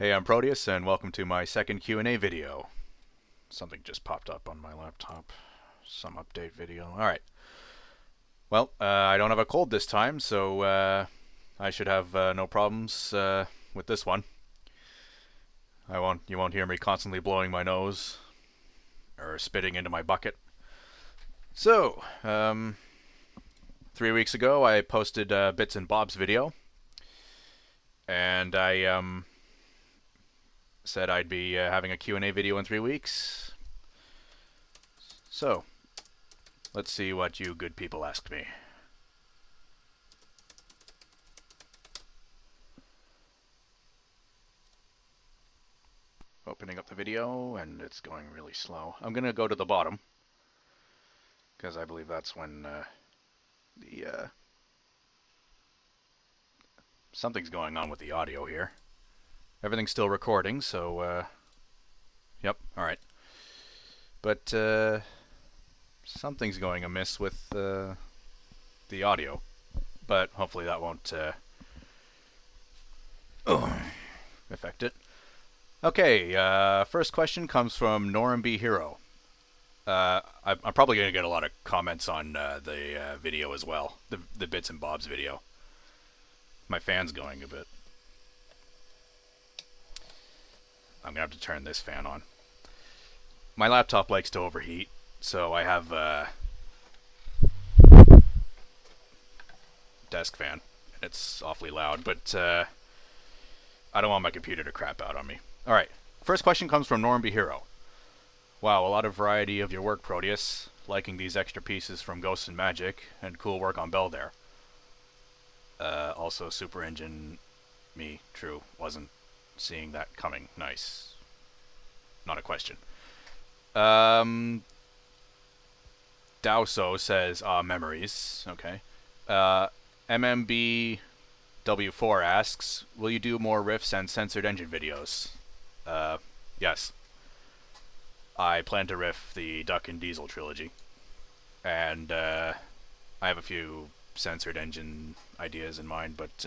Hey, I'm Proteus, and welcome to my second Q&A video. Something just popped up on my laptop. Some update video. Alright. Well, I don't have a cold this time, so I should have no problems with this one. You won't hear me constantly blowing my nose or spitting into my bucket. So, 3 weeks ago I posted Bits and Bob's video, and I said I'd be having a Q&A video in 3 weeks. So, let's see what you good people asked me. Opening up the video, and it's going really slow. I'm going to go to the bottom, because I believe that's when something's going on with the audio here. Everything's still recording, so yep, alright. But something's going amiss with the audio, but hopefully that won't affect it. Okay, first question comes from Norm B. Hero. I'm probably going to get a lot of comments on the video as well, the Bits and Bob's video. My fan's going a bit. I'm going to have to turn this fan on. My laptop likes to overheat, so I have a desk fan. It's awfully loud, but I don't want my computer to crap out on me. Alright, first question comes from Norm B. Hero. Wow, a lot of variety of your work, Proteus. Liking these extra pieces from Ghosts and Magic, and cool work on Bell there. Also, Super Engine, me, true, wasn't seeing that coming. Nice. Not a question. Dowso says, memories. Okay. MMBW4 asks, will you do more riffs and censored engine videos? Yes. I plan to riff the Duck and Diesel trilogy. And I have a few censored engine ideas in mind, but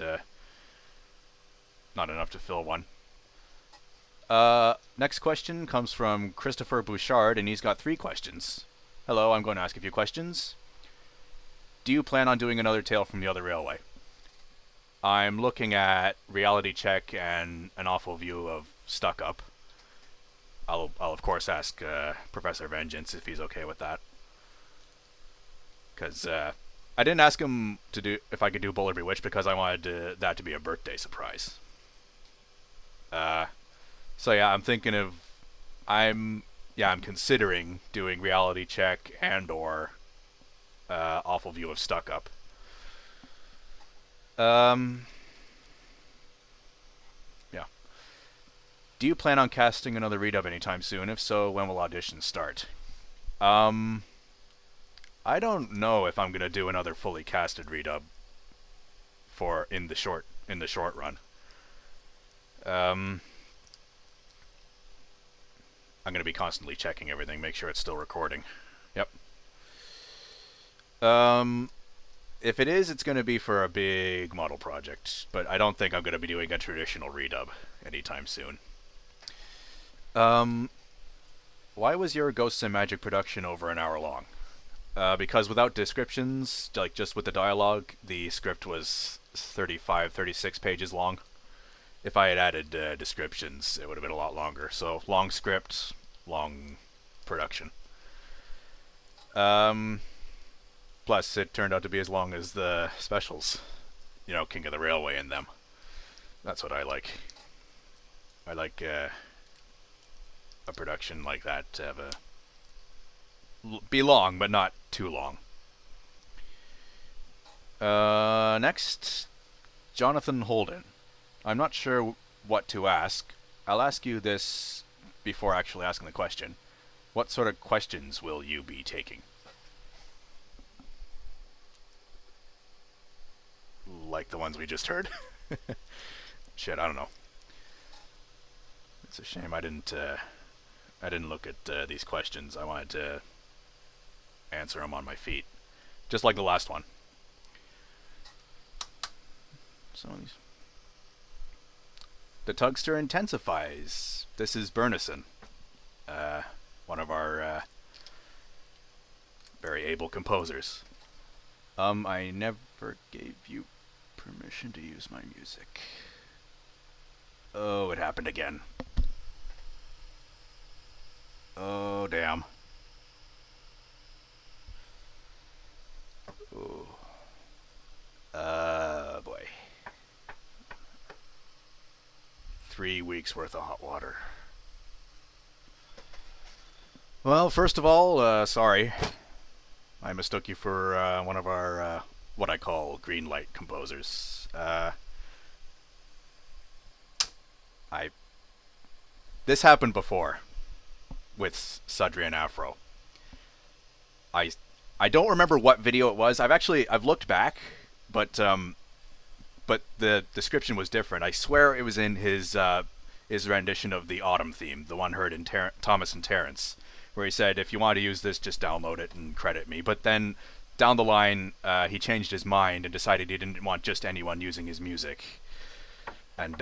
not enough to fill one. Next question comes from Christopher Bouchard, and he's got 3 questions. Hello, I'm going to ask a few questions. Do you plan on doing another Tale from the Other Railway? I'm looking at Reality Check and An Awful View of Stuck Up. I'll of course ask Professor Vengeance if he's okay with that. Because I didn't ask him to do if I could do Bullet Bewitched because I wanted that to be a birthday surprise. So yeah, I'm considering doing Reality Check and or Awful View of Stuck Up. Yeah. Do you plan on casting another redub anytime soon? If so, when will auditions start? I don't know if I'm gonna do another fully casted redub in the short run. I'm gonna be constantly checking everything, make sure it's still recording. Yep. If it is, it's gonna be for a big model project, but I don't think I'm gonna be doing a traditional redub anytime soon. Why was your Ghosts and Magic production over an hour long? Because without descriptions, like just with the dialogue, the script was 35, 36 pages long. If I had added descriptions, it would have been a lot longer. So, long script, long production. Plus, it turned out to be as long as the specials. You know, King of the Railway and them. That's what I like. I like a production like that to have be long, but not too long. Next, Jonathan Holden. I'm not sure what to ask. I'll ask you this before actually asking the question. What sort of questions will you be taking? Like the ones we just heard? Shit, I don't know. It's a shame I didn't look at these questions. I wanted to answer them on my feet, just like the last one. Some of these. The Tugster Intensifies. This is Burnison, one of our very able composers. I never gave you permission to use my music. Oh, it happened again. Oh, damn. Oh. Boy. 3 weeks worth of hot water. Well, first of all, sorry. I mistook you for one of our, what I call green light composers. This happened before with Sudrian Afro. I don't remember what video it was. I've looked back, but the description was different. I swear it was in his rendition of the Autumn theme, the one heard in Thomas and Terrence, where he said, if you want to use this, just download it and credit me. But then down the line, he changed his mind and decided he didn't want just anyone using his music. And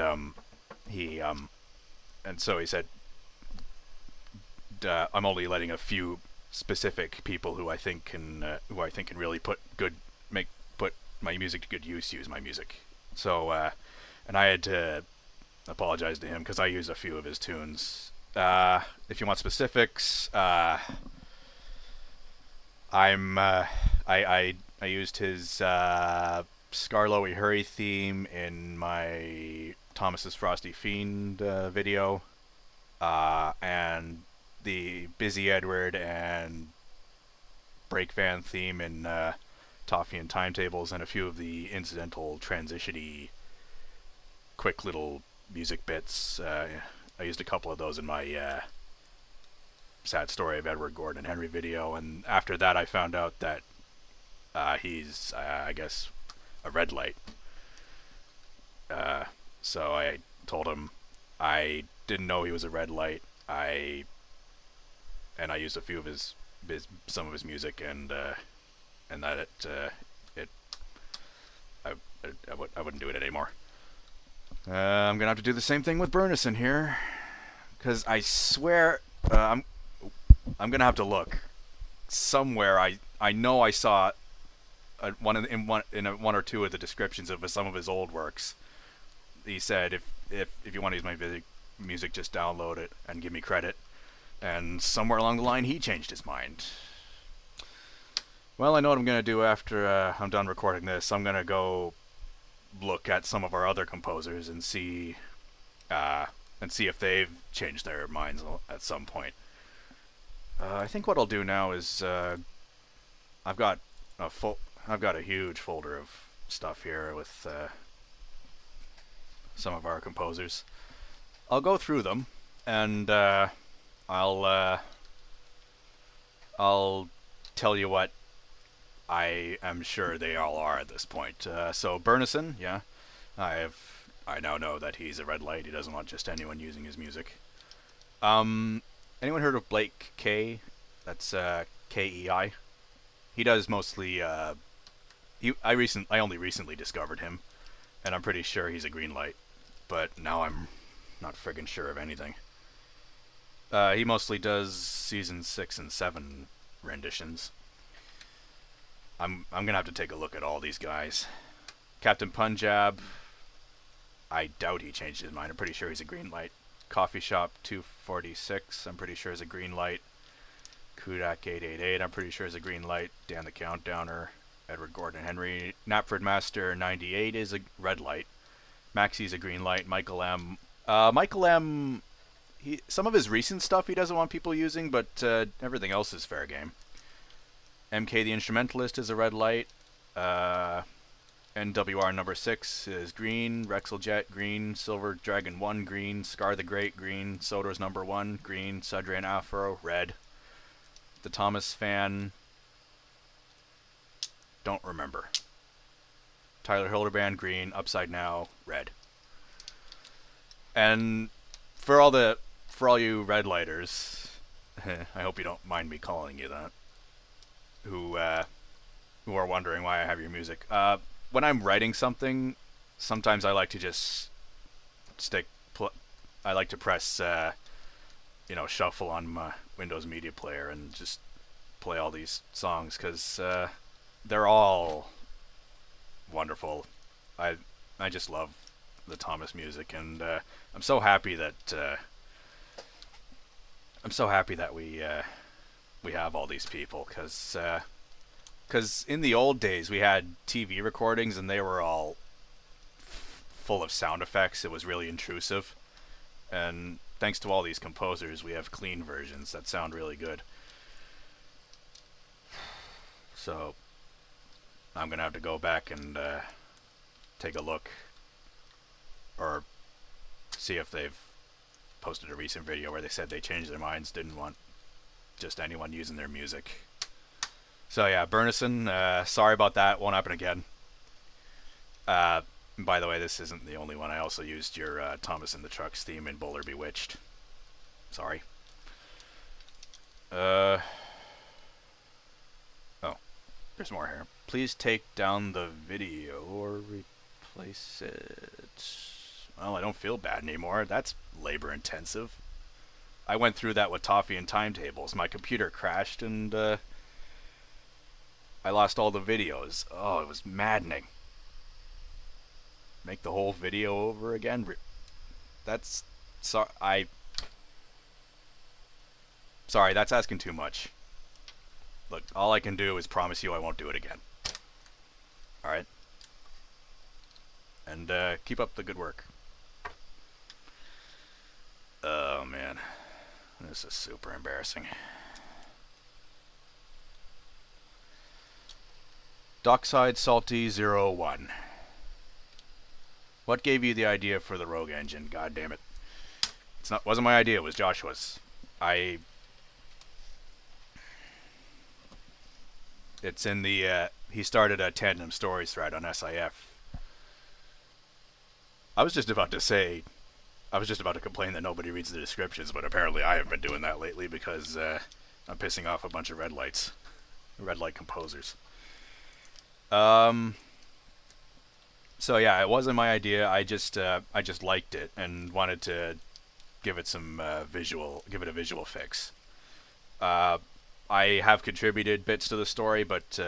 so he said, I'm only letting a few specific people who I think can really put my music to good use my music. So and I had to apologize to him because I use a few of his tunes. If you want specifics, I used his Scarlowy Hurry theme in my Thomas's Frosty Fiend video, and the Busy Edward and Break Van theme in Toffee and Timetables, and a few of the incidental transition-y quick little music bits. I used a couple of those in my Sad Story of Edward Gordon and Henry video, and after that I found out that he's, I guess, a red light. So I told him I didn't know he was a red light. I used a few of some of his music, and that I wouldn't do it anymore. I'm gonna have to do the same thing with Burnison here, because I swear I'm gonna have to look somewhere. I know I saw one or two of the descriptions of some of his old works. He said if you want to use my music, just download it and give me credit. And somewhere along the line, he changed his mind. Well, I know what I'm gonna do after I'm done recording this. I'm gonna go look at some of our other composers and see if they've changed their minds at some point. I think what I'll do now is I've got a huge folder of stuff here with some of our composers. I'll go through them, and I'll tell you what I am sure they all are at this point. So Burnison, yeah, I now know that he's a red light. He doesn't want just anyone using his music. Anyone heard of Blake K? That's Kei. He does mostly. I only recently discovered him, and I'm pretty sure he's a green light. But now I'm not friggin' sure of anything. He mostly does season 6 and 7 renditions. I'm gonna have to take a look at all these guys. Captain Punjab, I doubt he changed his mind. I'm pretty sure he's a green light. Coffee Shop 246, I'm pretty sure is a green light. Kudak 888, I'm pretty sure is a green light. Dan the Countdowner, Edward Gordon Henry. Knapford Master 98 is a red light. Maxie's a green light. Michael M. Michael M. Some of his recent stuff he doesn't want people using, but everything else is fair game. MK the Instrumentalist is a red light. NWR number 6 is green. Rexel Jet green. Silver Dragon 1 green. Scar the Great green. Soder's number 1 green. Sudrian Afro red. The Thomas fan, don't remember. Tyler Hildebrand green. Upside Now red. And for all you red lighters, I hope you don't mind me calling you that, who are wondering why I have your music. When I'm writing something, sometimes I like to just I like to press shuffle on my Windows Media Player and just play all these songs because they're all wonderful. I I just love the Thomas music, and I'm so happy that we have all these people because in the old days we had TV recordings and they were all full of sound effects. It was really intrusive, and thanks to all these composers, we have clean versions that sound really good. So I'm gonna have to go back and take a look, or see if they've posted a recent video where they said they changed their minds, didn't want just anyone using their music. So yeah, Burnison, sorry about that. Won't happen again. By the way, this isn't the only one. I also used your Thomas and the Trucks theme in Bowler Bewitched. Sorry. Oh, there's more here. Please take down the video or replace it. Well, I don't feel bad anymore. That's labor intensive. I went through that with Toffee and timetables. My computer crashed and I lost all the videos. Oh, it was maddening. Make the whole video over again? That's... Sorry, that's asking too much. Look, all I can do is promise you I won't do it again. Alright? And keep up the good work. Oh, man. This is super embarrassing. Dockside Salty 01. What gave you the idea for the Rogue engine? God damn it. Wasn't my idea, it was Joshua's. It's in the, he started a Tandem Stories thread on SIF. I was just about to complain that nobody reads the descriptions, but apparently I have been doing that lately because I'm pissing off a bunch of red light composers. So yeah, it wasn't my idea. I just liked it and wanted to give it a visual fix. I have contributed bits to the story, but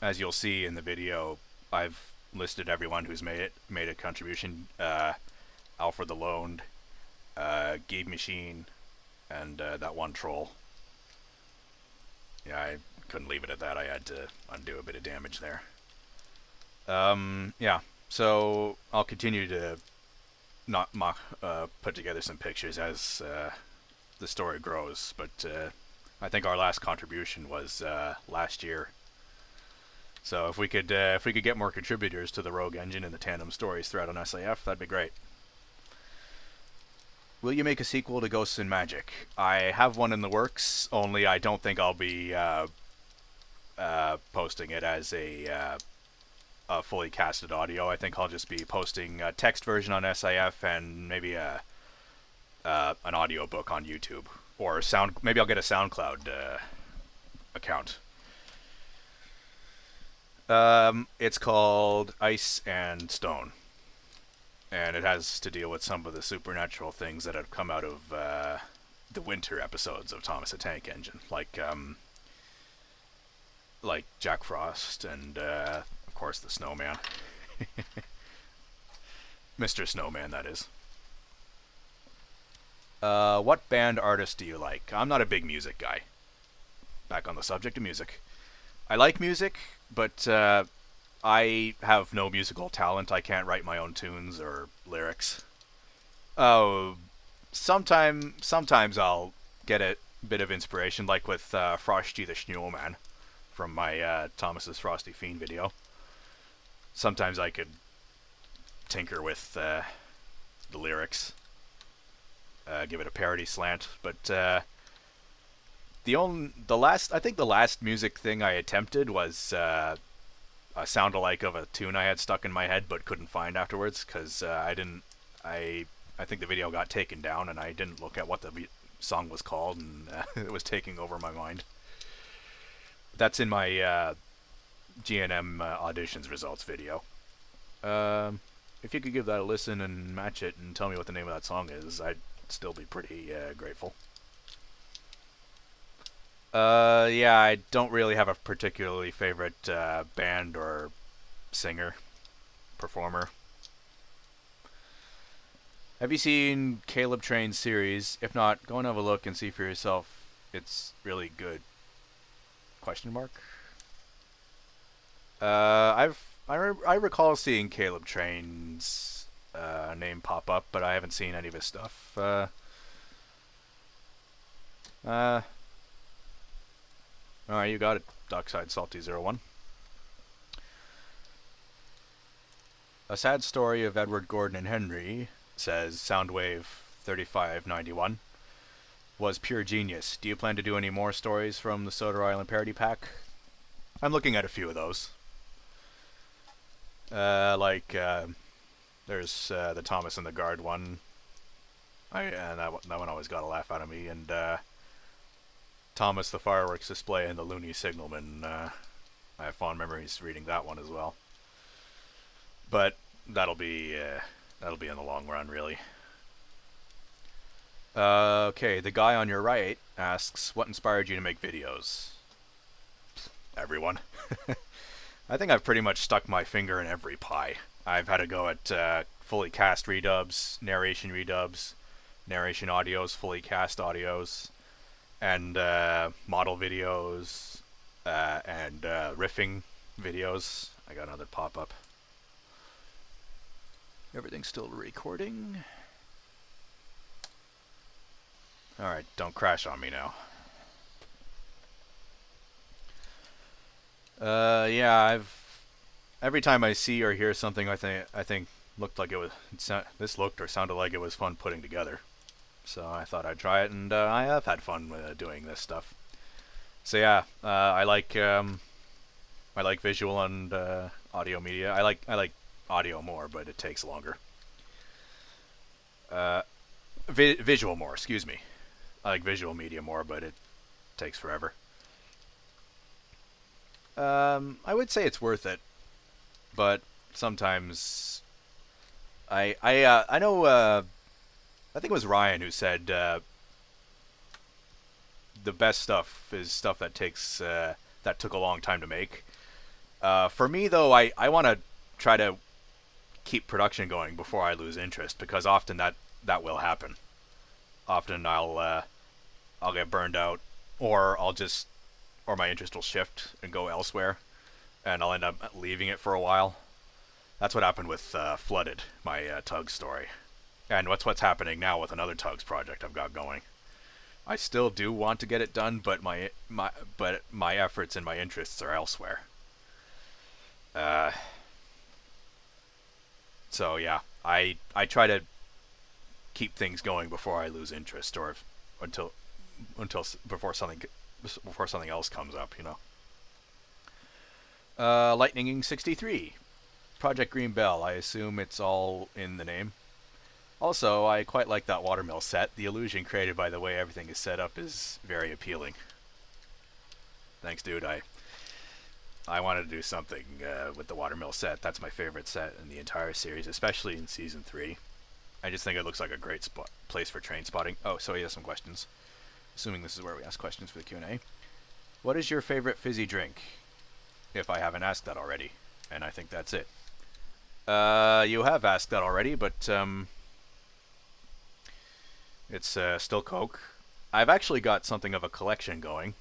as you'll see in the video, I've listed everyone who's made a contribution. Alfred the Loned, Gabe Machine, and that one troll. Yeah, I couldn't leave it at that. I had to undo a bit of damage there. Yeah, so I'll continue to put together some pictures as the story grows, but I think our last contribution was last year. So if we could get more contributors to the Rogue engine and the Tandem Stories thread on SAF, that'd be great. Will you make a sequel to Ghosts and Magic? I have one in the works, only I don't think I'll be posting it as a fully casted audio. I think I'll just be posting a text version on SIF and maybe an audio book on YouTube. Or maybe I'll get a SoundCloud account. It's called Ice and Stone. And it has to deal with some of the supernatural things that have come out of the winter episodes of Thomas the Tank Engine, like Jack Frost and of course the Snowman. Mr. Snowman, that is. What band artist do you like? I'm not a big music guy. Back on the subject of music. I like music, but I have no musical talent. I can't write my own tunes or lyrics. Oh, sometimes I'll get a bit of inspiration, like with Frosty the Snowman from my Thomas's Frosty Fiend video. Sometimes I could tinker with the lyrics, give it a parody slant, but I think the last music thing I attempted was a sound-alike of a tune I had stuck in my head but couldn't find afterwards because I think the video got taken down and I didn't look at what the song was called, and it was taking over my mind. That's in my GNM auditions results video. if you could give that a listen and match it and tell me what the name of that song is, I'd still be pretty grateful. Yeah, I don't really have a particularly favorite band or singer, performer. Have you seen Caleb Train's series? If not, go and have a look and see for yourself. It's really good. Question mark? I recall seeing Caleb Train's name pop up, but I haven't seen any of his stuff. Alright, you got it. Dockside Salty01. A Sad Story of Edward Gordon and Henry, says Soundwave 3591, was pure genius. Do you plan to do any more stories from the Soda Island Parody Pack? I'm looking at a few of those. There's the Thomas and the Guard one. That one always got a laugh out of me. And Thomas the Fireworks Display and the Looney Signalman. I have fond memories reading that one as well. But that'll be in the long run, really. Okay, the guy on your right asks, what inspired you to make videos? Everyone. I think I've pretty much stuck my finger in every pie. I've had to go at fully cast redubs, narration audios, fully cast audios, and model videos, and riffing videos. I got another pop-up. Everything's still recording. Alright, don't crash on me now. Yeah, every time I see or hear something I think looked like this looked or sounded like it was fun putting together. So I thought I'd try it, and I have had fun doing this stuff. So yeah, I like visual and audio media. I like audio more, but it takes longer. Visual more, excuse me. I like visual media more, but it takes forever. I would say it's worth it, but sometimes I know I think it was Ryan who said the best stuff is stuff that took a long time to make. For me though, I want to try to keep production going before I lose interest, because often that will happen. Often I'll get burned out, or my interest will shift and go elsewhere, and I'll end up leaving it for a while. That's what happened with Flooded, my Tugs story, and what's happening now with another Tugs project I've got going. I still do want to get it done, but my efforts and my interests are elsewhere. So yeah, I try to keep things going before I lose interest, or before something else comes up, you know. Lightning 63, Project Green Bell. I assume it's all in the name. Also, I quite like that watermill set. The illusion created by the way everything is set up is very appealing. Thanks, dude. I wanted to do something with the watermill set. That's my favorite set in the entire series, especially in Season 3. I just think it looks like a great place for train spotting. Oh, so he has some questions. Assuming this is where we ask questions for the Q&A. What is your favorite fizzy drink? If I haven't asked that already. And I think that's it. You have asked that already, but it's still Coke. I've actually got something of a collection going.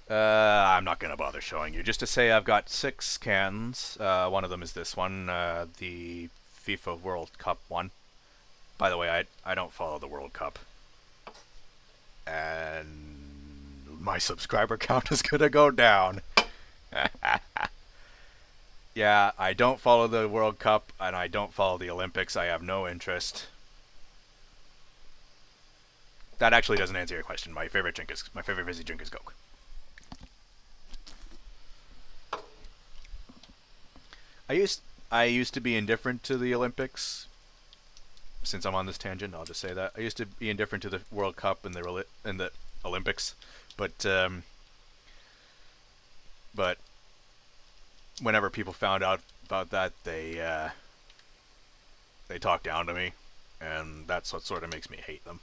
I'm not going to bother showing you. Just to say I've got 6 cans. One of them is this one, the FIFA World Cup one. By the way, I don't follow the World Cup. And my subscriber count is going to go down. Yeah, I don't follow the World Cup, and I don't follow the Olympics. I have no interest. That actually doesn't answer your question. My favorite fizzy drink is Coke. I used to be indifferent to the Olympics. Since I'm on this tangent, I'll just say that I used to be indifferent to the World Cup and the Olympics, but whenever people found out about that, they they talk down to me, and that's what sort of makes me hate them.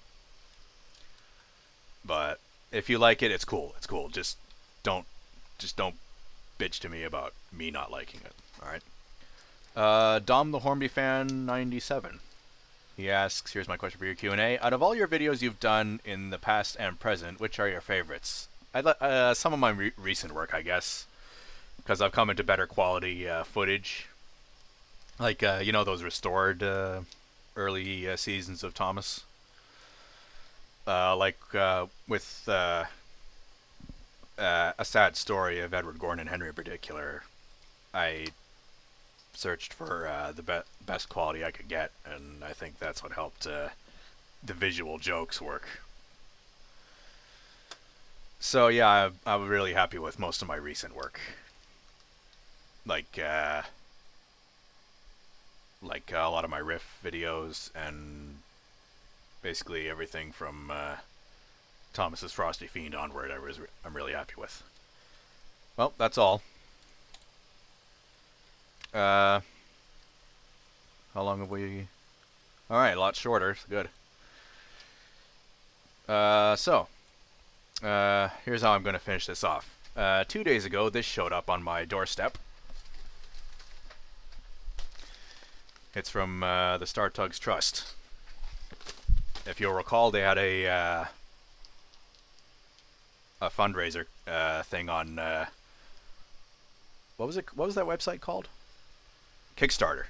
But if you like it, it's cool. It's cool. Don't don't bitch to me about me not liking it. All right. Dom the Hornby fan 97. He asks, here's my question for your Q&A. Out of all your videos you've done in the past and present, which are your favorites? Some of my recent work, I guess, because I've come into better quality footage. Like, you know, those restored early seasons of Thomas. With A Sad Story of Edward Gordon and Henry in particular, I searched for the best quality I could get, and I think that's what helped the visual jokes work. So yeah, I'm really happy with most of my recent work. Like a lot of my riff videos, and basically everything from Thomas's Frosty Fiend onward, I'm really happy with. Well, that's all. How long have we? All right, a lot shorter. Good. Here's how I'm going to finish this off. 2 days ago, this showed up on my doorstep. It's from the Star Tugs Trust. If you'll recall, they had a fundraiser thing on what was it? What was that website called? Kickstarter.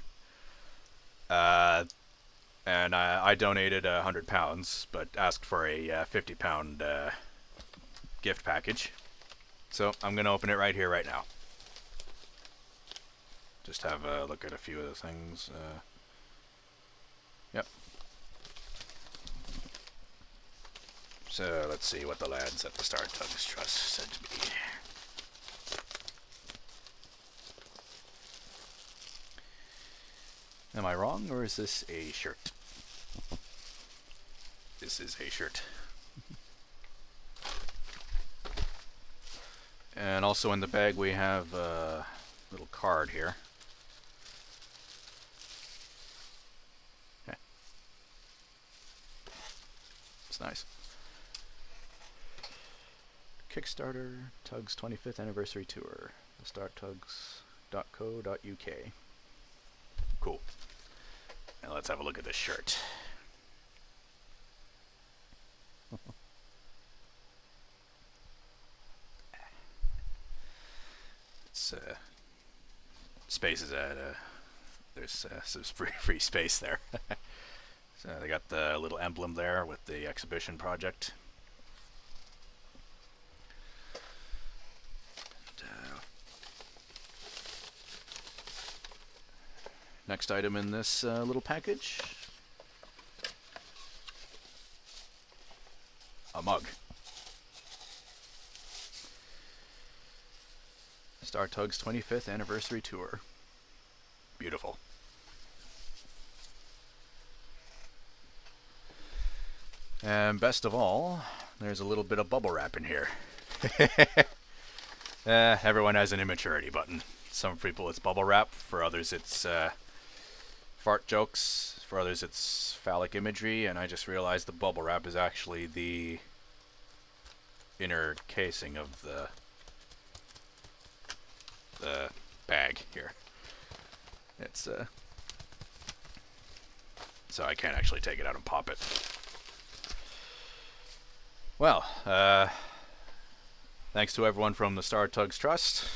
And I donated £100, but asked for a £50 gift package. So I'm gonna open it right here, right now. Just have a look at a few of the things. Yep. So let's see what the lads at the Star Tugs Trust said to me. Am I wrong, or is this a shirt? This is a shirt. And also in the bag we have a little card here. Okay. It's nice. Kickstarter Tugs 25th Anniversary Tour. StarTugs.co.uk. Cool. Now let's have a look at this shirt. It's spaces at there's some free space there. So they got the little emblem there with the exhibition project. Next item in this little package. A mug. Star Tugs 25th Anniversary Tour. Beautiful. And best of all, there's a little bit of bubble wrap in here. Everyone has an immaturity button. Some people it's bubble wrap, for others it's fart jokes, for others it's phallic imagery, and I just realized the bubble wrap is actually the inner casing of the bag here. It's so I can't actually take it out and pop it. Well, thanks to everyone from the Star Tugs Trust.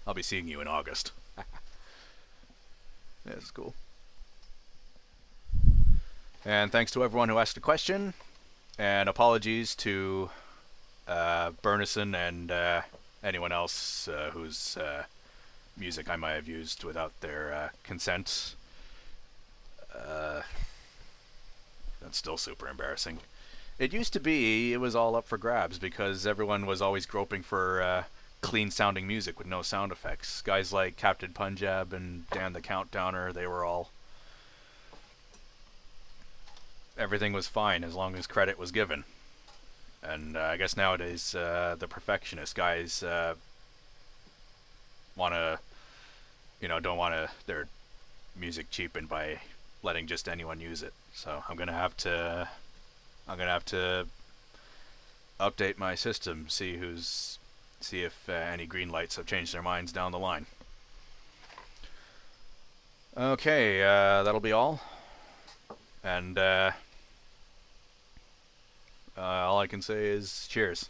I'll be seeing you in August. That's cool. And thanks to everyone who asked a question. And apologies to Bernison and anyone else whose music I might have used without their consent. That's still super embarrassing. It used to be, it was all up for grabs because everyone was always groping for clean sounding music with no sound effects. Guys like Captain Punjab and Dan the Countdowner, they were all... Everything was fine as long as credit was given. And I guess nowadays the perfectionist guys want to, don't want to, they're music cheapened by letting just anyone use it. So I'm gonna have to update my system, see if any green lights have changed their minds down the line. Okay, that'll be all. And all I can say is cheers.